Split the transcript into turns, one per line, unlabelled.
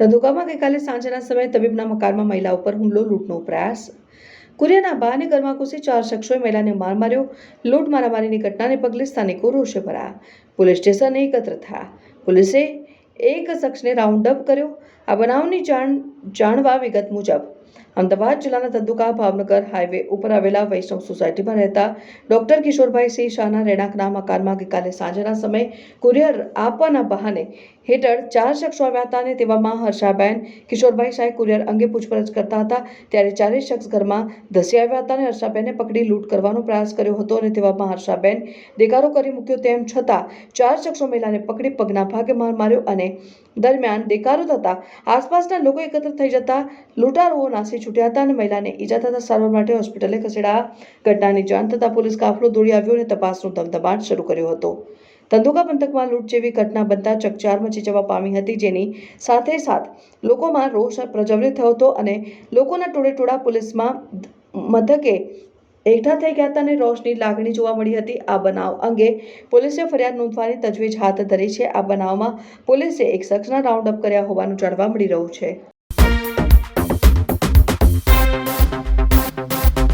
ધંધુકામાં ગઈકાલે સાંજના સમયે તબીબના મકાનમાં મહિલા ઉપર હુમલો, લૂંટનો પ્રયાસ. કુરિયરના બહાને ઘરમાં ઘૂસી 4 શખ્સોએ મહિલાને માર માર્યો. લૂંટ મારામારીની ઘટનાને પગલે સ્થાનિકો રોષે ભરાયા. પોલીસ સ્ટેશને એકત્ર થયા. પોલીસે એક શખ્સને રાઉન્ડ અપ કર્યો. આ બનાવની જાણવા વિગત મુજબ અમદાવાદ જિલ્લાના ધંધુકા ભાવનગર હાઈવે ઉપર આવેલા વૈષ્ણવ સોસાયટીમાં રહેતા ડોક્ટર કિશોરભાઈ સિંહ શાહના રહેણાંકના મકાનમાં ગઈકાલે સાંજના સમયે કુરિયર આપવાના બહાને હેઠળ 4 શખ્સો આવ્યા હતા અને તેવામાં હર્ષાબેન કિશોરભાઈ શાહે કુરિયર અંગે પૂછપરછ કરતા હતા ત્યારે 4 શખ્સ ઘરમાં ધસી આવ્યા હતા અને હર્ષાબેનને પકડી લૂંટ કરવાનો પ્રયાસ કર્યો હતો અને તેવામાં હર્ષાબેન દેકારો કરી મૂક્યો. તેમ છતાં 4 શખ્સો મહિલાને પકડી પગના ભાગે માર માર્યો અને દરમિયાન દેકારો થતા આસપાસના લોકો એકત્ર થઈ જતા લૂંટારુઓ નાસી છૂટ્યા હતા અને મહિલાને ઈજા થતા સારવાર માટે હોસ્પિટલે ખસેડાયા. ઘટનાની જાણ થતાં પોલીસ કાફલો દોડી આવ્યો અને તપાસનો ધમધમાટ શરૂ કર્યો હતો. ધંધુકા પંથકમાં લૂંટ જેવી ઘટના બનતા ચકચાર મચી જવા પામી હતી, જેની સાથે લોકોમાં રોષ પ્રજ્વલિત થયો હતો અને લોકોના ટોળેટોળા પોલીસમાં મથકે એકઠા થઈ ગયા હતા અને રોષની લાગણી જોવા મળી હતી. આ બનાવ અંગે પોલીસે ફરિયાદ નોંધવાની તજવીજ હાથ ધરી છે. આ બનાવમાં પોલીસે એક શખ્સના રાઉન્ડ અપ કર્યા હોવાનું જાણવા મળી રહ્યું છે.